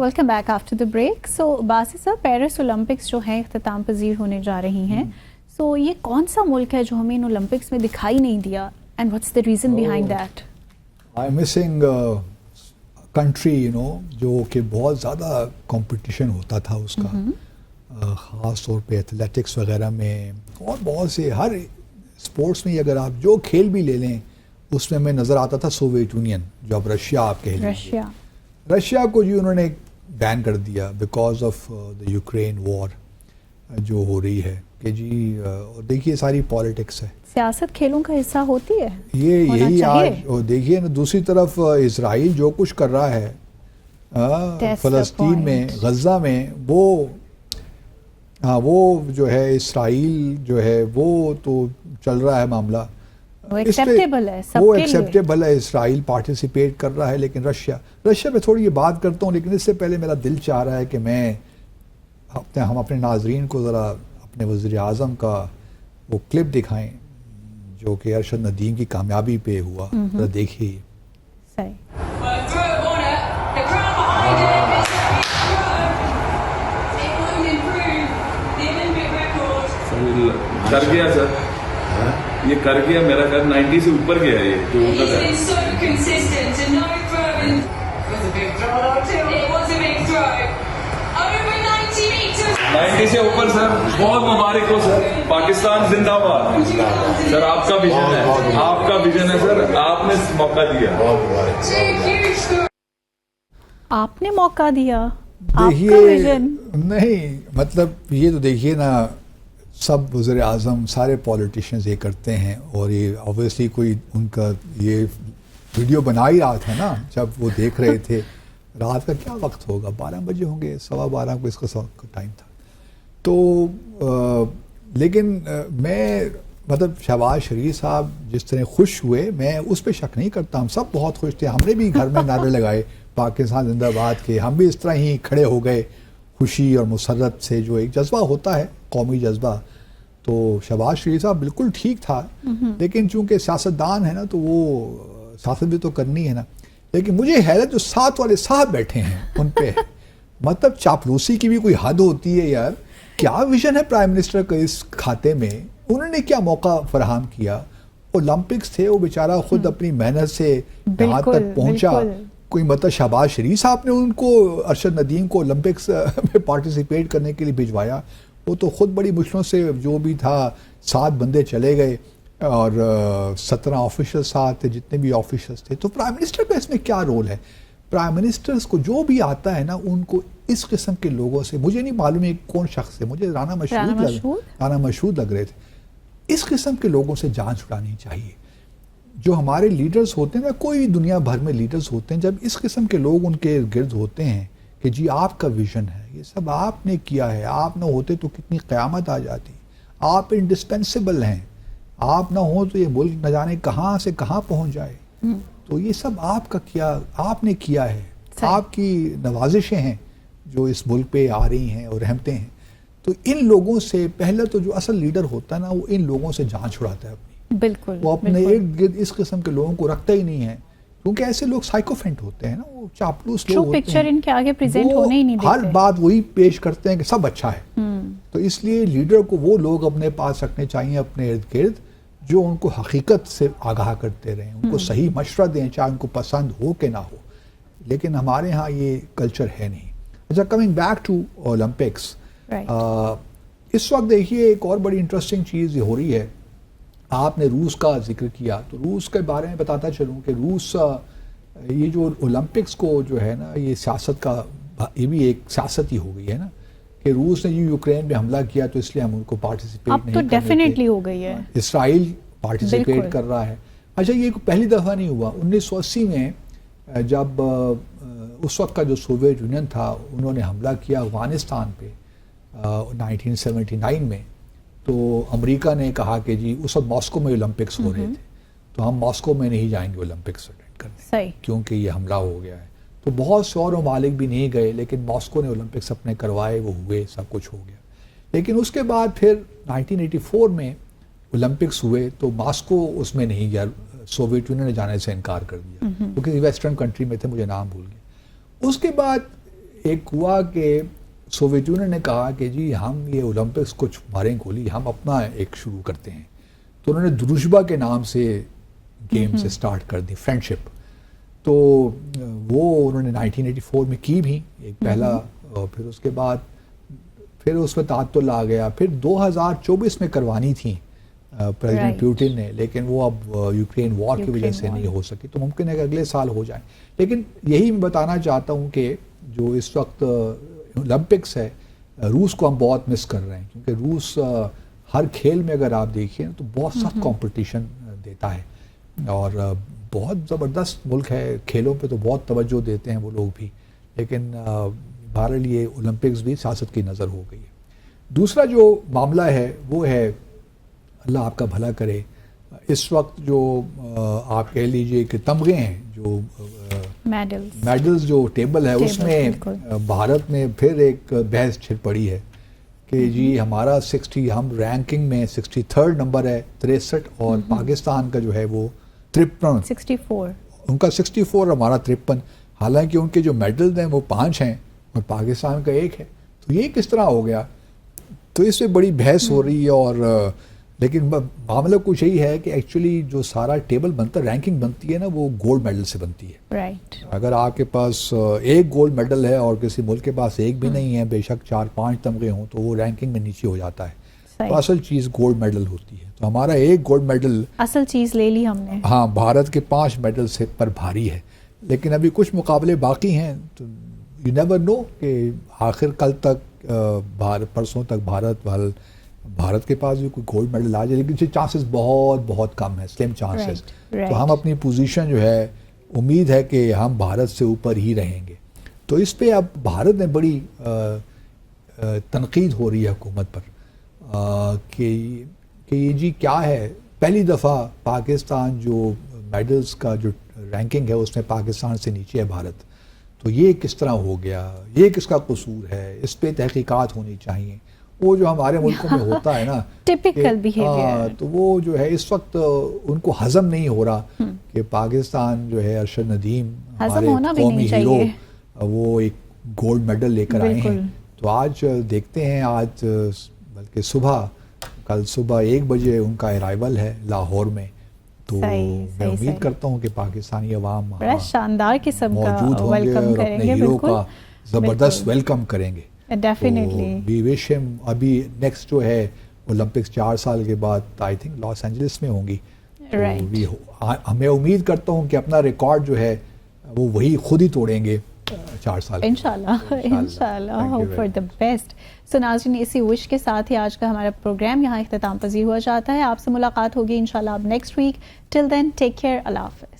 Welcome back after the break. So باسی صاحب، Paris Olympics جو ہیں اختتام پذیر ہونے جا رہی ہیں. سو یہ کون سا ملک ہے جو ہمیں ان اولمپکس میں دکھائی نہیں دیا and what's the reason behind that? I am missing country جو کہ بہت زیادہ کمپٹیشن ہوتا تھا اس کا، خاص طور پہ ایتھلیٹکس وغیرہ میں اور بہت سے ہر اسپورٹس میں. اگر آپ جو کھیل بھی لے لیں اس میں ہمیں نظر آتا تھا سوویت یونین، جو اب رشیا آپ کہہ لیجیے. رشیا کو جی انہوں نے بین کر دیا because of the Ukraine war جو ہو رہی ہے کہ جی. اور دیکھیے ساری پالیٹکس ہے، سیاست کھیلوں کا حصہ ہوتی ہے یہ یہی آج. اور دیکھیے نا دوسری طرف اسرائیل جو کچھ کر رہا ہے فلسطین میں، غزہ میں، وہ جو ہے اسرائیل جو ہے وہ تو چل رہا ہے معاملہ، وہ ایکسیپٹیبل ہے، وہ ایکسیپٹیبل ہے. اسرائیل پارٹیسپیٹ کر رہا ہے، لیکن رشیا پہ تھوڑی یہ بات کرتا ہوں. لیکن اس سے پہلے میرا دل چاہ رہا ہے کہ ہم اپنے ناظرین کو ذرا اپنے وزیر اعظم کا وہ کلپ دکھائیں جو کہ ارشد ندیم کی کامیابی پہ ہوا. ذرا دیکھیے. کر گیا سر، یہ کر گیا، میرا خیال 90 سے اوپر گیا ہے یہ جو ہوتا ہے. 90 سے اوپر سر، بہت مبارک ہو سر. پاکستان زندہ باد سر. آپ کا ویژن ہے، آپ کا ویژن ہے سر، آپ نے موقع دیا. آپ نے موقع دیا، دیکھیے نہیں مطلب یہ تو دیکھیے نا، سب وزیر اعظم سارے پولیٹیشینز یہ کرتے ہیں. اور یہ آبویسلی کوئی ان کا یہ ویڈیو بنا ہی رہا تھا نا جب وہ دیکھ رہے تھے. رات کا کیا وقت ہوگا، 12 بجے ہوں گے، 12:15 کو اس کا ٹائم تھا. تو لیکن میں مطلب شہباز شریف صاحب جس طرح خوش ہوئے، میں اس پہ شک نہیں کرتا. ہم سب بہت خوش تھے، ہم نے بھی گھر میں نعرے لگائے پاکستان زندہ باد کے. ہم بھی اس طرح ہی کھڑے ہو گئے خوشی اور مسرت سے، جو ایک جذبہ ہوتا ہے قومی جذبہ. تو شہباز شریف صاحب بالکل ٹھیک تھا، لیکن چونکہ سیاستدان ہے نا تو وہ سیاست بھی تو کرنی ہے نا. لیکن مجھے حیرت جو ساتھ والے صاحب بیٹھے ہیں ان پہ مطلب چاپلوسی کی بھی کوئی حد ہوتی ہے یار. کیا ویژن ہے پرائم منسٹر کا اس کھاتے میں؟ انہوں نے کیا موقع فراہم کیا؟ اولمپکس تھے، وہ بیچارہ خود اپنی محنت سے یہاں تک پہنچا. کوئی مطلب شہباز شریف صاحب نے ان کو، ارشد ندیم کو اولمپکس میں پارٹیسپیٹ کرنے کے لیے بھجوایا. وہ تو خود بڑی مشکلوں سے جو بھی تھا 7 بندے چلے گئے اور 17 آفیشل ساتھ تھے، جتنے بھی آفیشلس تھے. تو پرائم منسٹر کا اس میں کیا رول ہے؟ پرائم منسٹرز کو جو بھی آتا ہے نا ان کو اس قسم کے لوگوں سے، مجھے نہیں معلوم ہے کون شخص ہے، مجھے رانا مشہود لگ رہے تھے. اس قسم کے لوگوں سے جان چھڑانی چاہیے. جو ہمارے لیڈرز ہوتے ہیں نا، کوئی بھی دنیا بھر میں لیڈرز ہوتے ہیں، جب اس قسم کے لوگ ان کے گرد ہوتے ہیں کہ جی آپ کا ویژن ہے، یہ سب آپ نے کیا ہے، آپ نہ ہوتے تو کتنی قیامت آ جاتی، آپ انڈسپینسیبل ہیں، آپ نہ ہوں تو یہ ملک نہ جانے کہاں سے کہاں پہنچ جائے. تو یہ سب آپ کا کیا، آپ نے کیا ہے، آپ کی نوازشیں ہیں جو اس ملک پہ آ رہی ہیں اور رحمتیں ہیں. تو ان لوگوں سے پہلے تو جو اصل لیڈر ہوتا ہے نا، وہ ان لوگوں سے جان چھڑاتا ہے اپنی. بالکل، وہ اپنے ارد گرد اس قسم کے لوگوں کو رکھتا ہی نہیں ہے، کیونکہ ایسے لوگ سائیکوفینٹ ہوتے ہیں نا، وہ چاپلوس لوگ ہوتے ہیں. پکچر ان کے آگے پریزنٹ ہونے ہی نہیں دیتے، ہر بات وہی پیش کرتے ہیں کہ سب اچھا ہے. تو اس لیے لیڈر کو وہ لوگ اپنے پاس رکھنے چاہیے اپنے ارد گرد جو ان کو حقیقت سے آگاہ کرتے رہیں، ان کو صحیح مشورہ دیں، چاہے ان کو پسند ہو کہ نہ ہو. لیکن ہمارے ہاں یہ کلچر ہے نہیں. اچھا، کمنگ بیک ٹو اولمپکس، اس وقت دیکھیے ایک اور بڑی انٹرسٹنگ چیز یہ ہو رہی ہے. آپ نے روس کا ذکر کیا تو روس کے بارے میں بتاتا چلوں کہ روس یہ جو اولمپکس کو جو ہے نا، یہ سیاست کا، یہ بھی ایک سیاست ہی ہو گئی ہے نا کہ روس نے یوکرین میں حملہ کیا تو اس لیے ہم ان کو پارٹیسپیٹ نہیں کرنے. اب تو ڈیفینیٹلی ہو گئی ہے. اسرائیل پارٹیسپیٹ کر رہا ہے. اچھا، یہ پہلی دفعہ نہیں ہوا. 1980 میں جب اس وقت کا جو سوویت یونین تھا انہوں نے حملہ کیا افغانستان پہ 1979 میں، تو امریکہ نے کہا کہ جی اس وقت ماسکو میں اولمپکس ہو رہے تھے تو ہم ماسکو میں نہیں جائیں گے اولمپکس اٹینڈ کرنے کیونکہ یہ حملہ ہو گیا ہے. تو بہت سے اور ممالک بھی نہیں گئے، لیکن ماسکو نے اولمپکس اپنے کروائے، وہ ہوئے، سب کچھ ہو گیا. لیکن اس کے بعد پھر 1984 میں اولمپکس ہوئے تو ماسکو اس میں نہیں گیا، سوویت یونین نے جانے سے انکار کر دیا کیونکہ ویسٹرن کنٹری میں تھے، مجھے نام بھول گیا. اس کے بعد ایک ہوا کہ سوویت یونین نے کہا کہ جی ہم یہ اولمپکس کو ماریں گولی، ہم اپنا ایک شروع کرتے ہیں، تو انہوں نے دروشبا کے نام سے گیمز اسٹارٹ کر دی، فرینڈشپ. تو وہ انہوں نے 1984 میں کی بھی ایک پہلا، اور پھر اس کے بعد پھر اس میں تعطل آ گیا. پھر 2024 میں کروانی تھیں پریزیڈنٹ پیوٹن نے، لیکن وہ اب یوکرین وار کی وجہ سے نہیں ہو سکی، تو ممکن ہے کہ اگلے سال ہو جائیں. لیکن یہی میں بتانا چاہتا ہوں کہ جو اس وقت اولمپکس ہے، روس کو ہم بہت مس کر رہے ہیں، کیونکہ روس ہر کھیل میں اگر آپ دیکھیں تو بہت سخت کمپٹیشن دیتا ہے، اور بہت زبردست ملک ہے، کھیلوں پہ تو بہت توجہ دیتے ہیں وہ لوگ بھی. لیکن بہرحال یہ اولمپکس بھی سیاست کی نظر ہو گئی ہے. دوسرا جو معاملہ ہے وہ ہے، اللہ آپ کا بھلا کرے، اس وقت جو آپ کہہ لیجئے کہ تمغے ہیں، جو میڈلز جو ٹیبل ہے، اس میں بھارت میں پھر ایک بحث چھڑ پڑی ہے کہ جی ہمارا 60، ہم رینکنگ میں 63rd نمبر ہے 63، اور پاکستان کا جو ہے وہ 63، ان کا 64 اور ہمارا 53. حالانکہ ان کے جو میڈلز ہیں وہ 5 ہیں اور پاکستان کا 1 ہے. تو یہ کس طرح ہو گیا؟ تو اس سے بڑی بحث ہو رہی ہے. اور لیکن معاملہ کچھ یہی ہے کہ ایکچولی جو سارا ٹیبل بنتا ہے، رینکنگ بنتی ہے نا، وہ گولڈ میڈل سے بنتی ہے. رائٹ. اگر آپ کے پاس ایک گولڈ میڈل ہے اور کسی ملک کے پاس ایک بھی نہیں ہے، بے شک 4-5 تمغے ہوں، تو وہ رینکنگ میں نیچے ہو جاتا ہے. تو اصل چیز گولڈ میڈل ہوتی ہے. تو ہمارا ایک گولڈ میڈل اصل چیز لے لی ہم نے. ہاں، بھارت کے 5 میڈل سے پر بھاری ہے. لیکن ابھی کچھ مقابلے باقی ہیں، تو یو نیور نو کہ آخر کل تک پرسوں تک بھارت کے پاس بھی کوئی گولڈ میڈل آ جائے، لیکن اس چانسز بہت بہت کم ہے، سلم چانسز. تو ہم اپنی پوزیشن جو ہے، امید ہے کہ ہم بھارت سے اوپر ہی رہیں گے. تو اس پہ اب بھارت میں بڑی تنقید ہو رہی ہے حکومت پر کہ یہ جی کیا ہے، پہلی دفعہ پاکستان جو میڈلز کا جو رینکنگ ہے اس میں پاکستان سے نیچے ہے بھارت. تو یہ کس طرح ہو گیا، یہ کس کا قصور ہے، اس پہ تحقیقات ہونی چاہیے. وہ جو ہمارے ملکوں میں ہوتا ہے نا ٹپیکل بیہیویئر، تو وہ جو ہے اس وقت ان کو ہضم نہیں ہو رہا کہ پاکستان جو ہے ارشد ندیم ہمارے قومی ہیرو، وہ ایک گولڈ میڈل لے کر آئے ہیں. تو آج دیکھتے ہیں، آج بلکہ کل صبح 1 بجے ان کا ارائیول ہے لاہور میں. تو میں امید کرتا ہوں کہ پاکستانی عوام بڑا شاندار قسم کا موجود ہوں گے اور اپنے ہیرو کا زبردست ویلکم کریں گے. ڈیفینیٹلی وی وش ہم. ابھی نیکسٹ جو ہے اولمپکس 4 سال کے بعد آئی تھنک لاس اینجلس میں ہوں گی. میں امید کرتا ہوں کہ اپنا ریکارڈ جو ہے وہ وہی خود ہی توڑیں گے 4 سال. انشاءاللہ ہوپ فار دا بیسٹ. سو ناظرین، اسی وش کے ساتھ ہی آج کا ہمارا پروگرام یہاں اختتام پذیر ہوا جاتا ہے. آپ سے ملاقات ہوگی انشاءاللہ اب نیکسٹ ویک. ٹل دین ٹیک کیئر. اللہ حافظ.